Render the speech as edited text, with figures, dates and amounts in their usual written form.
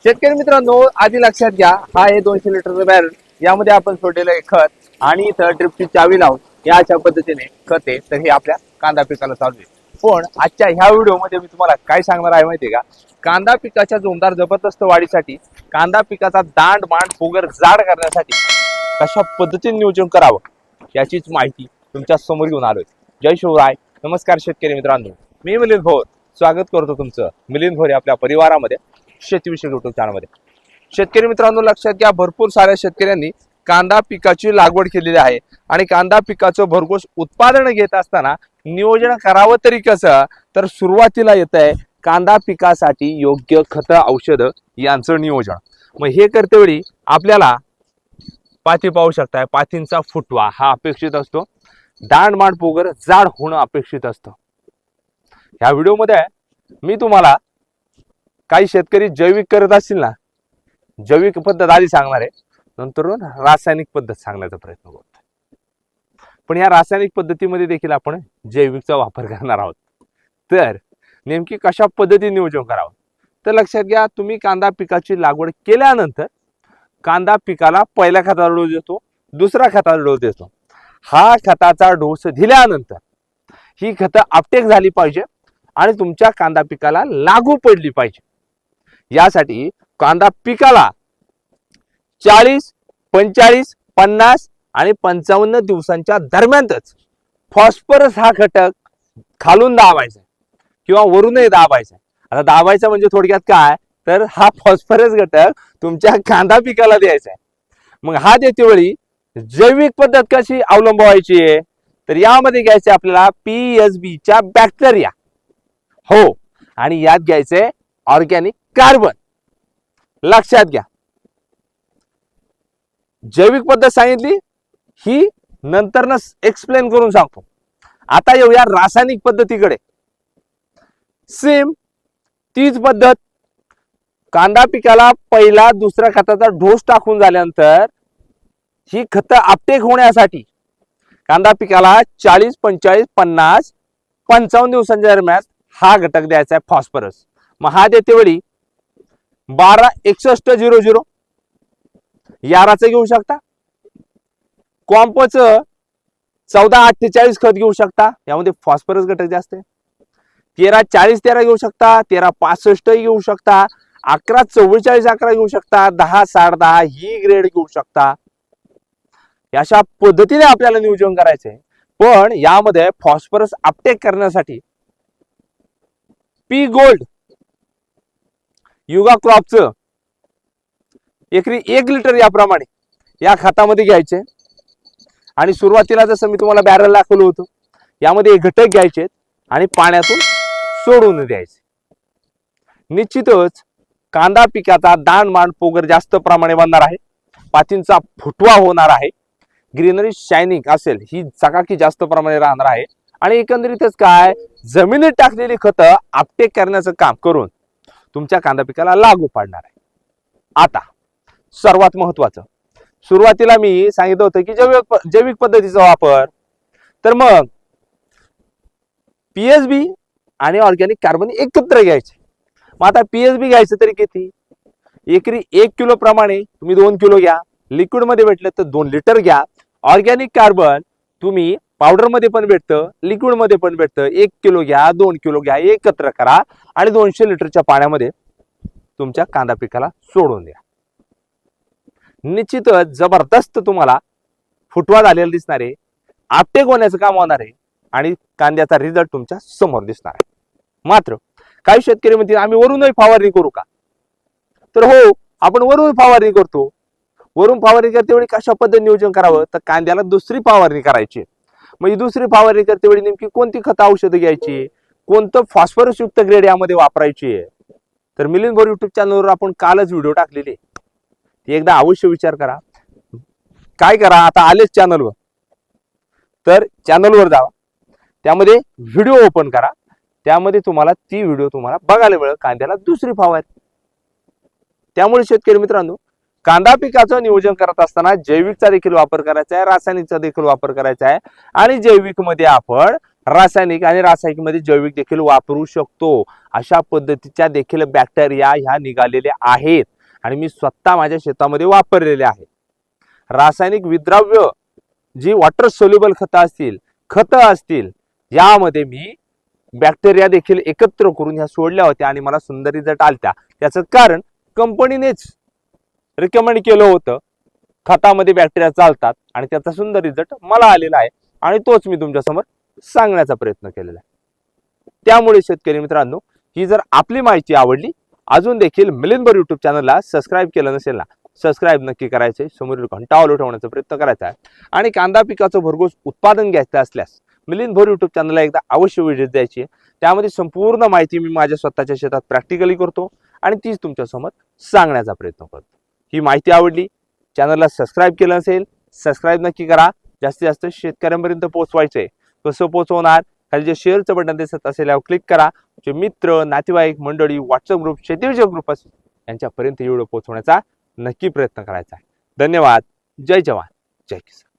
शेतकरी मित्रांनो, आधी लक्षात घ्या, हा आहे 200 लिटरचा बॅरल. यामध्ये आपण सोडलेलं आहे खत आणि इथं ड्रिपची चावी लावून या अशा पद्धतीने खत आहे. तर हे आपल्या कांदा पिकाला चालू आहे. पण आजच्या ह्या व्हिडिओमध्ये मी तुम्हाला काय सांगणार आहे माहितीये का? कांदा पिकाच्या जोमदार जबरदस्त वाढीसाठी, कांदा पिकाचा दांड मांड फोगर जाड करण्यासाठी कशा पद्धतीने नियोजन करावं याचीच माहिती तुमच्या समोर घेऊन आलोय. जय शिवराय. नमस्कार शेतकरी मित्रांनो, मी मिलिंद भोर स्वागत करतो तुमचं मिलिंद भोर आपल्या परिवारामध्ये शेतीविषयक युट्यूब चॅनलमध्ये. शेतकरी मित्रांनो, लक्षात घ्या, भरपूर साऱ्या शेतकऱ्यांनी कांदा पिकाची लागवड केलेली आहे आणि कांदा पिकाचं भरघोस उत्पादन घेत असताना नियोजन करावं तरी कसं, तर सुरुवातीला येत आहे कांदा पिकासाठी योग्य खत औषध यांचं नियोजन. मग हे करतेवेळी आपल्याला पाती पाहू शकताय, पातींचा फुटवा हा अपेक्षित असतो, दांड मांड पोगर जाड होणं अपेक्षित असतं. ह्या व्हिडिओमध्ये मी तुम्हाला काही शेतकरी जैविक करत असतील ना, जैविक पद्धत आधी सांगणार आहे, नंतर रासायनिक पद्धत सांगण्याचा प्रयत्न करतो. पण या रासायनिक पद्धतीमध्ये देखील आपण जैविकचा वापर करणार आहोत. तर नेमकी कशा पद्धतीने नियोजन करावं, तर लक्षात घ्या, तुम्ही कांदा पिकाची लागवड केल्यानंतर कांदा पिकाला पहिल्या खताचा डोस देतो, दुसरा खताचा डोस देतो. हा खताचा डोस दिल्यानंतर ही खतं अपटेक झाली पाहिजे आणि तुमच्या कांदा पिकाला लागू पडली पाहिजे. यासाठी कांदा पिकाला 40, 45, 50 आणि 55 दिवसांच्या दरम्यानच फॉस्फरस हा घटक खालून दाबायचा किंवा वरूनही दाबायचा. आता दाबायचा म्हणजे थोडक्यात काय, तर हा फॉस्फरस घटक तुमच्या कांदा पिकाला द्यायचा आहे. मग हा देते वेळी जैविक पद्धत कशी अवलंबवायची आहे, तर यामध्ये घ्यायचे आपल्याला PSB च्या बॅक्टेरिया, हो, आणि यात घ्यायचे ऑर्गॅनिक कार्बन. लक्षात घ्या, जैविक पद्धत सांगितली ही नंतर एक्सप्लेन करून सांगतो. आता येऊया रासायनिक पद्धतीकडे. सेम तीच पद्धत, कांदा पिकाला पहिला दुसऱ्या खताचा डोस टाकून झाल्यानंतर ही खतं अपटेक होण्यासाठी कांदा पिकाला 40, 45, 50, 55 दिवसांच्या दरम्यान हा घटक द्यायचा आहे फॉस्फरस. मग हा देते वेळी 12-61-00 याराचं घेऊ शकता, कॉम्पचं 14-48 खत घेऊ शकता, यामध्ये फॉस्फरस घटक जास्त आहे. 13-40-13 घेऊ शकता, 13-65 घेऊ शकता, 11-44-11 घेऊ शकता, 10-10 ही ग्रेड घेऊ शकता. अशा पद्धतीने आपल्याला नियोजन करायचंय. पण यामध्ये फॉस्फरस अपटेक करण्यासाठी पी गोल्ड युगा क्रॉपचं एकरी 1 लिटर याप्रमाणे या खतामध्ये घ्यायचे आणि सुरुवातीला जसं मी तुम्हाला बॅरल दाखवलं होतं, यामध्ये घटक घ्यायचे आणि पाण्यातून सोडून द्यायचे. निश्चितच कांदा पिकाचा दांड मांड पोगर जास्त प्रमाणे बनणार आहे, पातींचा फुटवा होणार आहे, ग्रीनरी शायनिंग असेल ही चकाकी जास्त प्रमाणे राहणार आहे आणि एकंदरीतच काय, जमिनीत टाकलेली खतं अपटेक करण्याचं काम करून तुमच्या कांदा पिकाला लागू पाडणार आहे. आता सर्वात महत्वाचं, सुरुवातीला मी सांगितलं होतं की जैविक पद्धतीचा वापर, तर मग PSB आणि ऑर्गॅनिक कार्बन एकत्र घ्यायचे. मग आता PSB घ्यायचं तरी किती, एकरी 1 किलो प्रमाणे तुम्ही 2 किलो घ्या, लिक्विड मध्ये भेटलं तर 2 लिटर घ्या. ऑर्गॅनिक कार्बन तुम्ही पावडर मध्ये पण भेटतं, लिक्विड मध्ये पण भेटतं, 1 किलो घ्या, 2 किलो घ्या, एकत्र करा आणि 200 लिटरच्या पाण्यामध्ये तुमच्या कांदा पिकाला सोडून द्या. निश्चितच जबरदस्त तुम्हाला फुटवा झालेला दिसणार आहे, आपटेक होण्याचं काम होणार आहे आणि कांद्याचा रिझल्ट तुमच्या समोर दिसणार आहे. मात्र काही शेतकरी म्हणतील आम्ही वरूनही फवारणी करू का, तर हो, आपण वरून फवारणी करतो. वरून फवारणी करते वेळी कशा पद्धतीने नियोजन करावं, तर कांद्याला दुसरी फवारणी करायची. म्हणजे दुसरी फवारणी करते वेळी नेमकी कोणती खतं औषधं घ्यायची, कोणतं फॉस्फरस युक्त ग्रेड यामध्ये वापरायची, तर मिलिंद भोर युट्यूब चॅनलवर आपण कालच व्हिडिओ टाकलेले, ती एकदा अवश्य विचार करा. काय करा, आता आलेच चॅनलवर, तर चॅनलवर जावा, त्यामध्ये व्हिडिओ ओपन करा, त्यामध्ये तुम्हाला ती व्हिडिओ तुम्हाला बघायला मिळेल कांद्याला दुसरी फवारणी. त्यामुळे शेतकरी मित्रांनो, कांदा पिकाचं नियोजन करत असताना जैविकचा देखील वापर करायचा आहे, रासायनिकचा देखील वापर करायचा आहे आणि जैविक मध्ये आपण रासायनिक आणि रासायनिक मध्ये जैविक देखील वापरू शकतो, अशा पद्धतीच्या देखील बॅक्टेरिया ह्या निघालेल्या आहेत आणि मी स्वतः माझ्या शेतामध्ये वापरलेले आहे. रासायनिक विद्राव्य जी वॉटर सोल्युबल खतं असतील यामध्ये मी बॅक्टेरिया देखील एकत्र करून ह्या सोडल्या होत्या आणि मला सुंदर रिझल्ट आलत्या. त्याचं कारण कंपनीनेच रिकमेंड केलं होतं, खतामध्ये बॅक्टेरिया चालतात आणि त्याचा सुंदर रिझल्ट मला आलेला आहे आणि तोच मी तुमच्या समोर सांगण्याचा प्रयत्न केलेला आहे. त्यामुळे शेतकरी मित्रांनो, ही जर आपली माहिती आवडली, अजून देखील मिलिंदभर युट्यूब चॅनलला सबस्क्राईब केलं नसेल ना, सबस्क्राईब नक्की करायचे, समोरील घंटा ऑल ठेवण्याचा प्रयत्न करायचा आहे आणि कांदा पिकाचं भरघोस उत्पादन घ्यायचं असल्यास मिलिंदभर युट्यूब चॅनलला एकदा अवश्य व्हिजिट द्यायची आहे. त्यामध्ये संपूर्ण माहिती मी माझ्या स्वतःच्या शेतात प्रॅक्टिकली करतो आणि तीच तुमच्या समोर सांगण्याचा प्रयत्न करतो. ही माहिती आवडली, चॅनलला सबस्क्राईब केलं नसेल, सबस्क्राईब नक्की करा. जास्तीत जास्त शेतकऱ्यांपर्यंत पोहोचवायचंय. कसं पोहोचवणार? खाली जे शेअरचं बटन दिसत असेल यावर क्लिक करा. जे मित्र, नातेवाईक मंडळी, व्हॉट्सअप ग्रुप, शेतीविषयक ग्रुप यांच्यापर्यंत व्हिडिओ पोहोचवण्याचा नक्की प्रयत्न करायचा आहे. धन्यवाद. जय जवान, जय किसान.